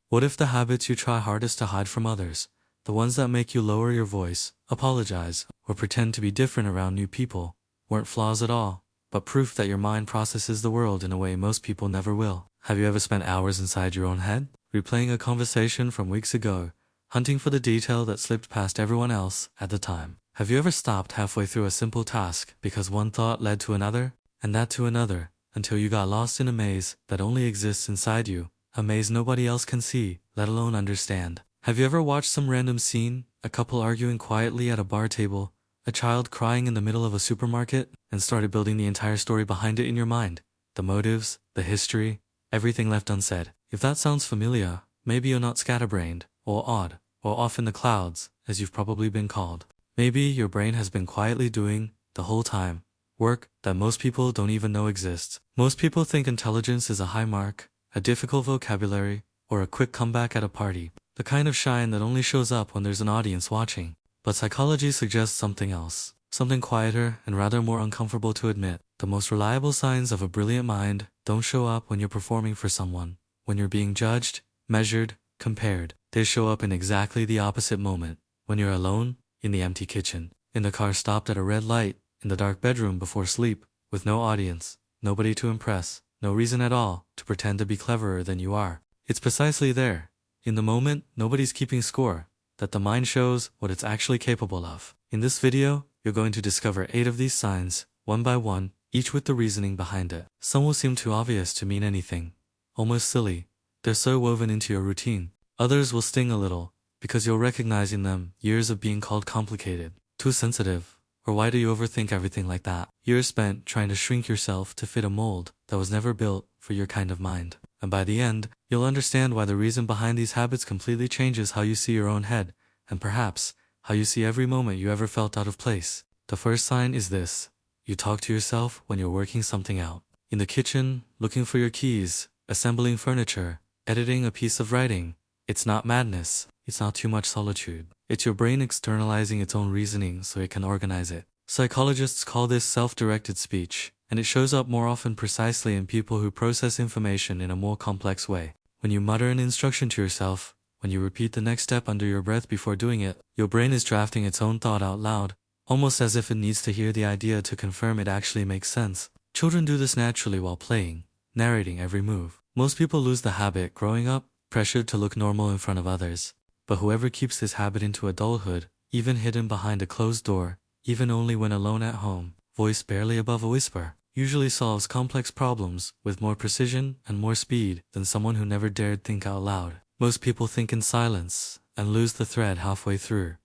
What if the habits you try hardest to hide from others, the ones that make you lower your voice, apologize, or pretend to be different around new people, weren't flaws at all, but proof that your mind processes the world in a way most people never will? Have you ever spent hours inside your own head, replaying a conversation from weeks ago, hunting for the detail that slipped past everyone else at the time? Have you ever stopped halfway through a simple task because one thought led to another, and that to another, until you got lost in a maze that only exists inside you, a maze nobody else can see, let alone understand? Have you ever watched some random scene, a couple arguing quietly at a bar table, a child crying in the middle of a supermarket, and started building the entire story behind it in your mind? The motives, the history, everything left unsaid. If that sounds familiar, maybe you're not scatterbrained, or odd, or off in the clouds, as you've probably been called. Maybe your brain has been quietly doing, the whole time, work that most people don't even know exists. Most people think intelligence is a high mark, a difficult vocabulary, or a quick comeback at a party, the kind of shine that only shows up when there's an audience watching. But psychology suggests something else, something quieter and rather more uncomfortable to admit. The most reliable signs of a brilliant mind don't show up when you're performing for someone, when you're being judged, measured, compared. They show up in exactly the opposite moment, when you're alone, in the empty kitchen, in the car stopped at a red light, in the dark bedroom before sleep, with no audience, nobody to impress, no reason at all to pretend to be cleverer than you are. It's precisely there, in the moment nobody's keeping score, that the mind shows what it's actually capable of. In this video, you're going to discover 8 of these signs, one by one, each with the reasoning behind it. Some will seem too obvious to mean anything, almost silly. They're so woven into your routine. Others will sting a little, because you'll recognize in them years of being called complicated, too sensitive, or why do you overthink everything like that? Years spent trying to shrink yourself to fit a mold that was never built for your kind of mind. And by the end, you'll understand why the reason behind these habits completely changes how you see your own head, and perhaps, how you see every moment you ever felt out of place. The first sign is this: you talk to yourself when you're working something out. In the kitchen, looking for your keys, assembling furniture, editing a piece of writing. It's not madness, it's not too much solitude. It's your brain externalizing its own reasoning so it can organize it. Psychologists call this self-directed speech, and it shows up more often precisely in people who process information in a more complex way. When you mutter an instruction to yourself, when you repeat the next step under your breath before doing it, your brain is drafting its own thought out loud, almost as if it needs to hear the idea to confirm it actually makes sense. Children do this naturally while playing, narrating every move. Most people lose the habit growing up, pressured to look normal in front of others. But whoever keeps this habit into adulthood, even hidden behind a closed door, even only when alone at home, voice barely above a whisper, usually solves complex problems with more precision and more speed than someone who never dared think out loud. Most people think in silence and lose the thread halfway through.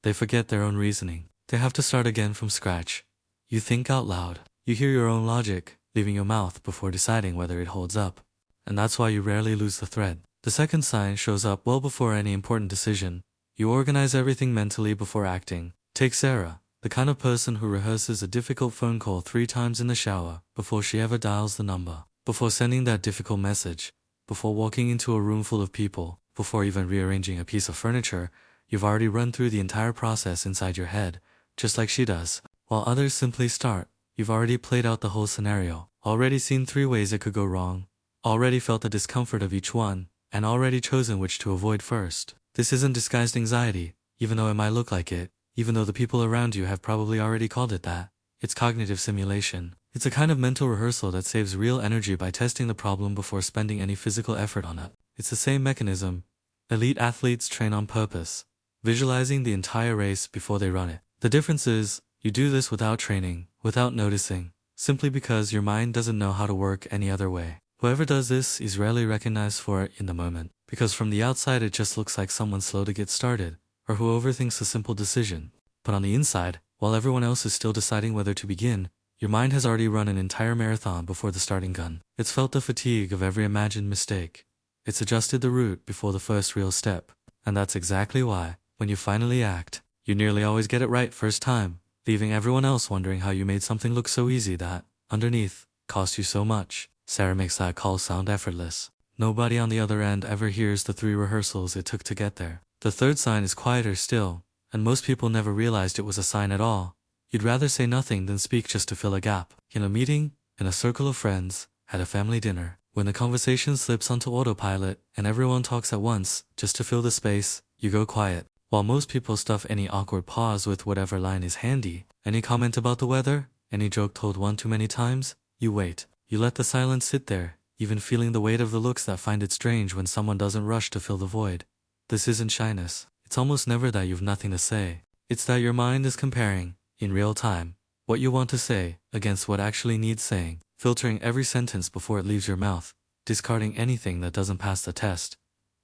They forget their own reasoning. They have to start again from scratch. You think out loud. You hear your own logic, leaving your mouth before deciding whether it holds up. And that's why you rarely lose the thread. The second sign shows up well before any important decision. You organize everything mentally before acting. Take Sarah, the kind of person who rehearses a difficult phone call 3 times in the shower before she ever dials the number, before sending that difficult message, before walking into a room full of people, before even rearranging a piece of furniture. You've already run through the entire process inside your head, just like she does. While others simply start, you've already played out the whole scenario, already seen 3 ways it could go wrong, already felt the discomfort of each one, and already chosen which to avoid first. This isn't disguised anxiety, even though it might look like it, even though the people around you have probably already called it that. It's cognitive simulation. It's a kind of mental rehearsal that saves real energy by testing the problem before spending any physical effort on it. It's the same mechanism. Elite athletes train on purpose, visualizing the entire race before they run it. The difference is, you do this without training, without noticing, simply because your mind doesn't know how to work any other way. Whoever does this is rarely recognized for it in the moment, because from the outside it just looks like someone slow to get started, or who overthinks a simple decision. But on the inside, while everyone else is still deciding whether to begin, your mind has already run an entire marathon before the starting gun. It's felt the fatigue of every imagined mistake. It's adjusted the route before the first real step. And that's exactly why, when you finally act, you nearly always get it right first time, leaving everyone else wondering how you made something look so easy that, underneath, cost you so much. Sarah makes that call sound effortless. Nobody on the other end ever hears the 3 rehearsals it took to get there. The third sign is quieter still, and most people never realized it was a sign at all. You'd rather say nothing than speak just to fill a gap. In a meeting, in a circle of friends, at a family dinner. When the conversation slips onto autopilot and everyone talks at once, just to fill the space, you go quiet. While most people stuff any awkward pause with whatever line is handy, any comment about the weather, any joke told one too many times, you wait. You let the silence sit there, even feeling the weight of the looks that find it strange when someone doesn't rush to fill the void. This isn't shyness. It's almost never that you've nothing to say. It's that your mind is comparing, in real time, what you want to say against what actually needs saying, filtering every sentence before it leaves your mouth, discarding anything that doesn't pass the test.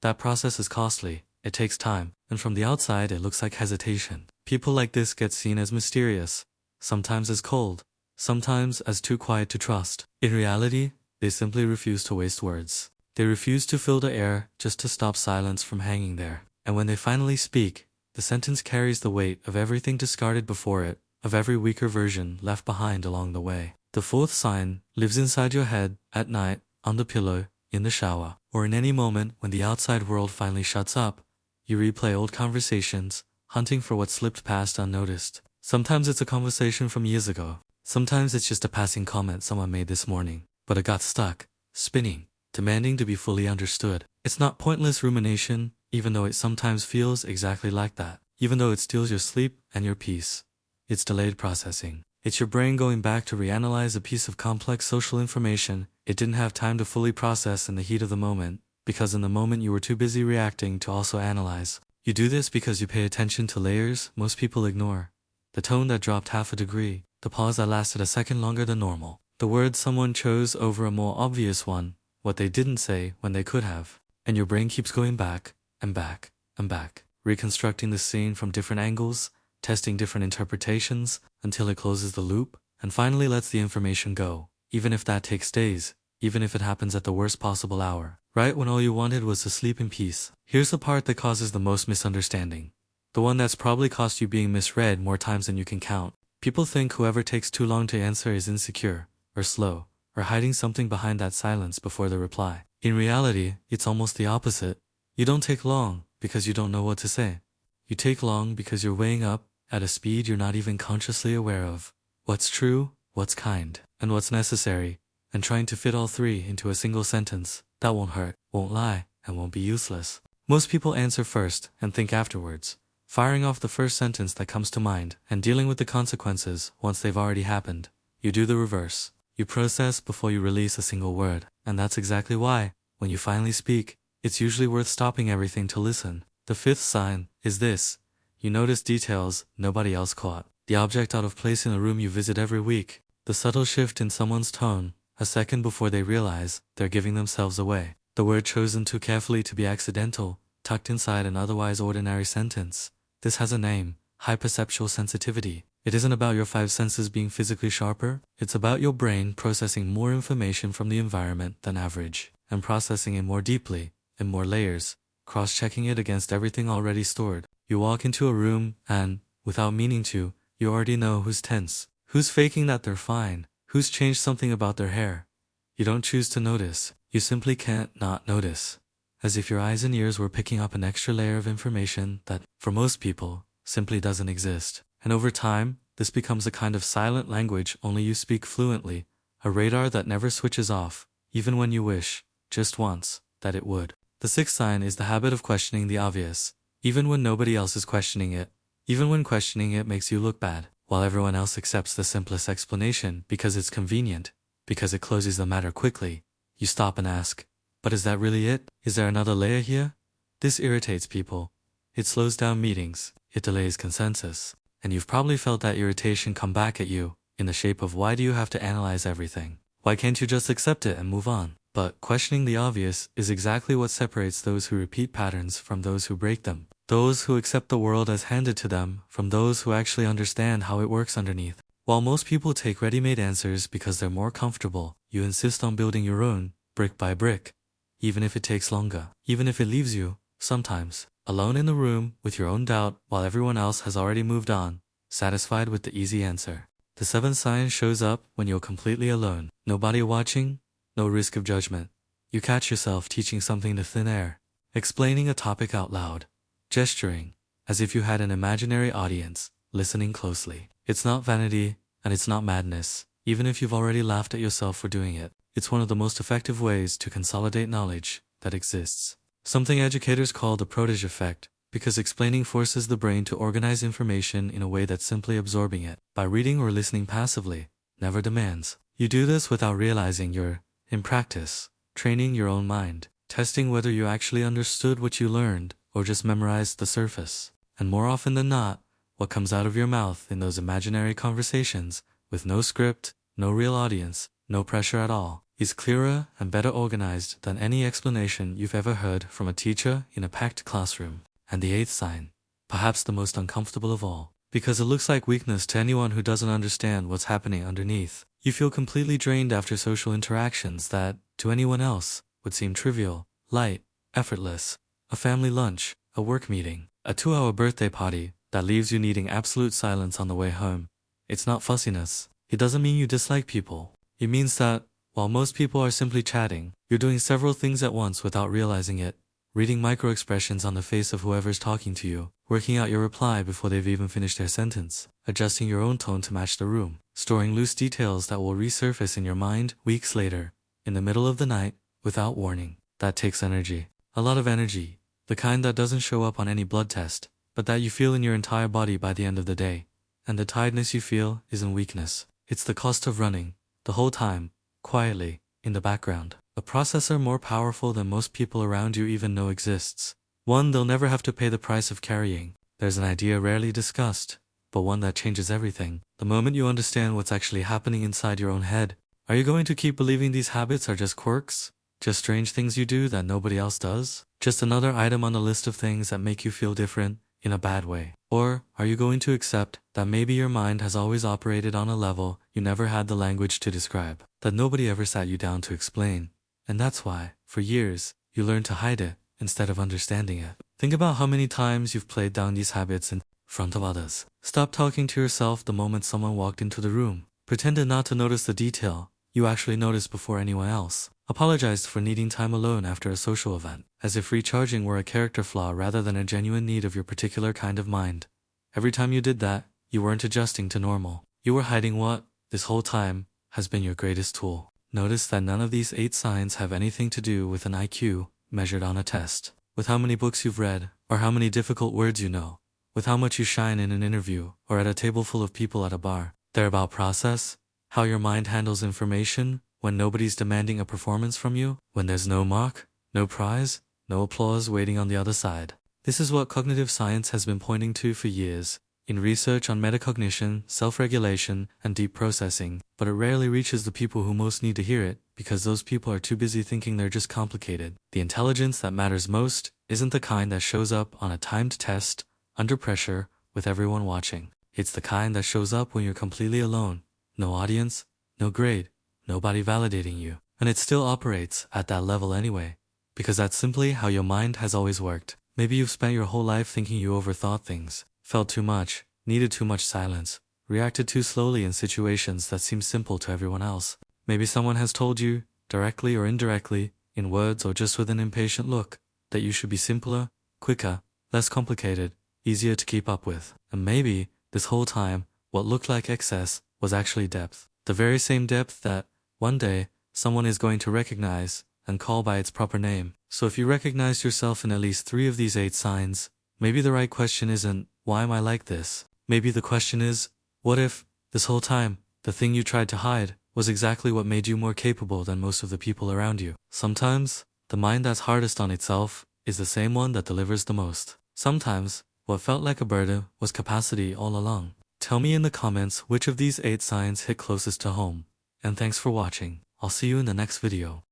That process is costly, it takes time, and from the outside it looks like hesitation. People like this get seen as mysterious, sometimes as cold, sometimes as too quiet to trust. In reality, they simply refuse to waste words. They refuse to fill the air just to stop silence from hanging there. And when they finally speak, the sentence carries the weight of everything discarded before it, of every weaker version left behind along the way. The fourth sign lives inside your head, at night, on the pillow, in the shower, or in any moment when the outside world finally shuts up. You replay old conversations, hunting for what slipped past unnoticed. Sometimes it's a conversation from years ago. Sometimes it's just a passing comment someone made this morning, but it got stuck, spinning, demanding to be fully understood. It's not pointless rumination, even though it sometimes feels exactly like that. Even though it steals your sleep and your peace. It's delayed processing. It's your brain going back to reanalyze a piece of complex social information it didn't have time to fully process in the heat of the moment, because in the moment you were too busy reacting to also analyze. You do this because you pay attention to layers most people ignore. The tone that dropped half a degree, the pause that lasted a second longer than normal, the word someone chose over a more obvious one, what they didn't say when they could have. And your brain keeps going back, and back, and back, reconstructing the scene from different angles, testing different interpretations, until it closes the loop, and finally lets the information go, even if that takes days, even if it happens at the worst possible hour, right when all you wanted was to sleep in peace. Here's the part that causes the most misunderstanding. The one that's probably cost you being misread more times than you can count. People think whoever takes too long to answer is insecure, or slow, or hiding something behind that silence before the reply. In reality, it's almost the opposite. You don't take long because you don't know what to say. You take long because you're weighing up, at a speed you're not even consciously aware of, what's true, what's kind, and what's necessary, and trying to fit all three into a single sentence that won't hurt, won't lie, and won't be useless. Most people answer first and think afterwards, firing off the first sentence that comes to mind and dealing with the consequences once they've already happened. You do the reverse. You process before you release a single word, and that's exactly why, when you finally speak, it's usually worth stopping everything to listen. The fifth sign is this. You notice details nobody else caught. The object out of place in a room you visit every week. The subtle shift in someone's tone, a second before they realize they're giving themselves away. The word chosen too carefully to be accidental, tucked inside an otherwise ordinary sentence. This has a name, hyperceptual sensitivity. It isn't about your five senses being physically sharper. It's about your brain processing more information from the environment than average, and processing it more deeply, in more layers, cross-checking it against everything already stored. You walk into a room and, without meaning to, you already know who's tense, who's faking that they're fine, who's changed something about their hair. You don't choose to notice. You simply can't not notice. As if your eyes and ears were picking up an extra layer of information that, for most people, simply doesn't exist. And over time, this becomes a kind of silent language only you speak fluently, a radar that never switches off, even when you wish, just once, that it would. The sixth sign is the habit of questioning the obvious, even when nobody else is questioning it, even when questioning it makes you look bad, while everyone else accepts the simplest explanation because it's convenient, because it closes the matter quickly. You stop and ask, but is that really it? Is there another layer here? This irritates people. It slows down meetings, it delays consensus, and you've probably felt that irritation come back at you, in the shape of why do you have to analyze everything? Why can't you just accept it and move on? But questioning the obvious is exactly what separates those who repeat patterns from those who break them. Those who accept the world as handed to them from those who actually understand how it works underneath. While most people take ready-made answers because they're more comfortable, you insist on building your own, brick by brick. Even if it takes longer. Even if it leaves you, sometimes, alone in the room with your own doubt while everyone else has already moved on, satisfied with the easy answer. The seventh sign shows up when you're completely alone. Nobody watching, no risk of judgment. You catch yourself teaching something to thin air, explaining a topic out loud, gesturing, as if you had an imaginary audience, listening closely. It's not vanity, and it's not madness, even if you've already laughed at yourself for doing it. It's one of the most effective ways to consolidate knowledge that exists. Something educators call the protege effect, because explaining forces the brain to organize information in a way that's simply absorbing it. By reading or listening passively, never demands. You do this without realizing you're, in practice, training your own mind, testing whether you actually understood what you learned or just memorized the surface. And more often than not, what comes out of your mouth in those imaginary conversations, with no script, no real audience, no pressure at all, is clearer and better organized than any explanation you've ever heard from a teacher in a packed classroom. And the eighth sign, perhaps the most uncomfortable of all, because it looks like weakness to anyone who doesn't understand what's happening underneath. You feel completely drained after social interactions that, to anyone else, would seem trivial, light, effortless. A family lunch, a work meeting, a 2-hour birthday party that leaves you needing absolute silence on the way home. It's not fussiness. It doesn't mean you dislike people. It means that, while most people are simply chatting, you're doing several things at once without realizing it. Reading micro-expressions on the face of whoever's talking to you, working out your reply before they've even finished their sentence, adjusting your own tone to match the room, storing loose details that will resurface in your mind weeks later, in the middle of the night, without warning. That takes energy. A lot of energy. The kind that doesn't show up on any blood test, but that you feel in your entire body by the end of the day. And the tiredness you feel isn't weakness. It's the cost of running, the whole time, quietly, in the background. A processor more powerful than most people around you even know exists. One they'll never have to pay the price of carrying. There's an idea rarely discussed, but one that changes everything. The moment you understand what's actually happening inside your own head, are you going to keep believing these habits are just quirks? Just strange things you do that nobody else does? Just another item on the list of things that make you feel different, in a bad way? Or are you going to accept that maybe your mind has always operated on a level you never had the language to describe, that nobody ever sat you down to explain? And that's why, for years, you learned to hide it instead of understanding it. Think about how many times you've played down these habits in front of others. Stop talking to yourself the moment someone walked into the room. Pretended not to notice the detail you actually noticed before anyone else. Apologized for needing time alone after a social event, as if recharging were a character flaw rather than a genuine need of your particular kind of mind. Every time you did that, you weren't adjusting to normal. You were hiding what, this whole time, has been your greatest tool. Notice that none of these 8 signs have anything to do with an IQ measured on a test, with how many books you've read, or how many difficult words you know, with how much you shine in an interview, or at a table full of people at a bar. They're about process, how your mind handles information when nobody's demanding a performance from you, when there's no mark, no prize, no applause waiting on the other side. This is what cognitive science has been pointing to for years, in research on metacognition, self-regulation, and deep processing, but it rarely reaches the people who most need to hear it, because those people are too busy thinking they're just complicated. The intelligence that matters most isn't the kind that shows up on a timed test, under pressure, with everyone watching. It's the kind that shows up when you're completely alone, no audience, no grade, nobody validating you. And it still operates at that level anyway, because that's simply how your mind has always worked. Maybe you've spent your whole life thinking you overthought things, felt too much, needed too much silence, reacted too slowly in situations that seem simple to everyone else. Maybe someone has told you, directly or indirectly, in words or just with an impatient look, that you should be simpler, quicker, less complicated, easier to keep up with. And maybe, this whole time, what looked like excess was actually depth. The very same depth that, one day, someone is going to recognize and call by its proper name. So if you recognize yourself in at least 3 of these 8 signs, maybe the right question isn't, why am I like this? Maybe the question is, what if, this whole time, the thing you tried to hide was exactly what made you more capable than most of the people around you? Sometimes, the mind that's hardest on itself is the same one that delivers the most. Sometimes, what felt like a burden was capacity all along. Tell me in the comments which of these 8 signs hit closest to home. And thanks for watching. I'll see you in the next video.